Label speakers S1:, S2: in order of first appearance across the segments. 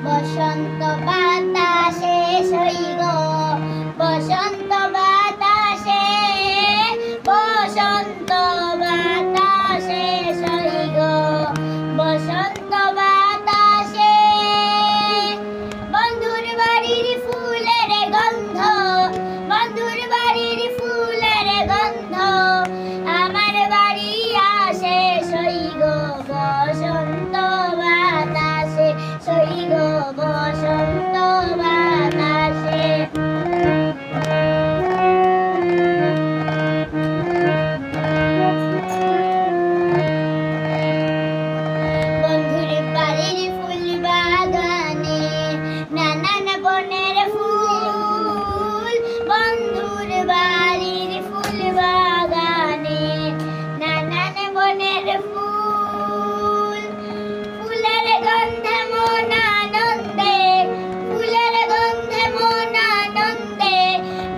S1: বসন্ত বাতাসে সই গো বসন্ত বাতাসে বসন্ত বাতাসে সই গো বসন্ত বাতাসে বন্ধুর বাড়ির ফুলের গন্ধ বন্ধুর বাড়ির ফুলের গন্ধ আমার বাড়ি আসে সই গো বসন্ত বাতাসে সই গো বসন্ত বাতাসে বন্ধুর বাড়ির ফুল বাগানে নানান বনের ফুল বন্ধুর বাড়ির ফুল বাগানে নানান বনের ফুল ফুলের গন্ধে মন আনন্দে ফুলের গন্ধে মন আনন্দে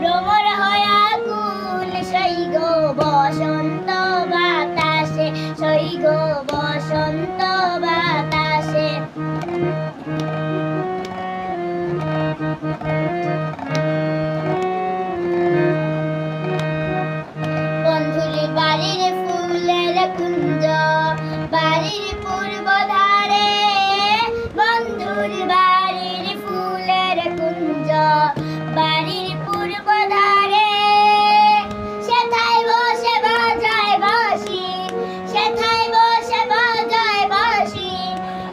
S1: ভ্রমর হয়া কুল সই গো বসন্ত বাতাসে সই গো বসন্ত বাতাসে বন্ধুর বাড়ির ফুলের কুঞ্জ বাড়ির পূর্ব ধারে বন্ধুর বাড়ির ফুলের কুঞ্জ বাড়ির পূর্ব ধারে সেথায় বসে বাজায় বাঁশি সেথায় বসে বাজায় বাঁশি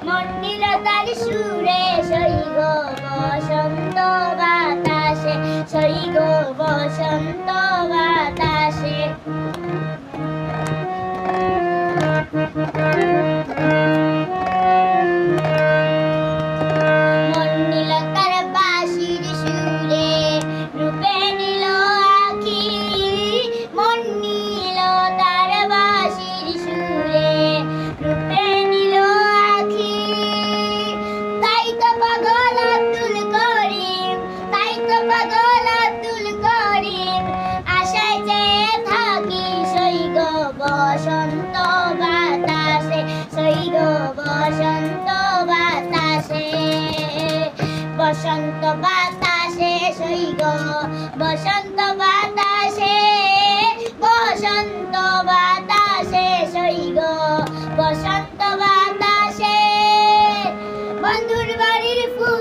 S1: মন্দির তার সুরে সই গো বসন্ত বাতাসে সই গো বসন্ত বাতাসে মন নিল তার বাঁশির সুরে রূপে নিল আখি মন নিল তার বাঁশির সুরে রূপে নিল আখি তাই তো পাগল আব্দুল করিম তাই তো পাগল আব্দুল করিম আশায় চেয়ে থাকি সই গো বসন্ত বাতাসে সই গো বসন্ত বাতাসে বসন্ত বাতাসে সই গো বসন্ত বাতাসে বসন্ত বাতাসে সই গো বসন্ত বাতাসে বন্ধুর বাড়ির ফুল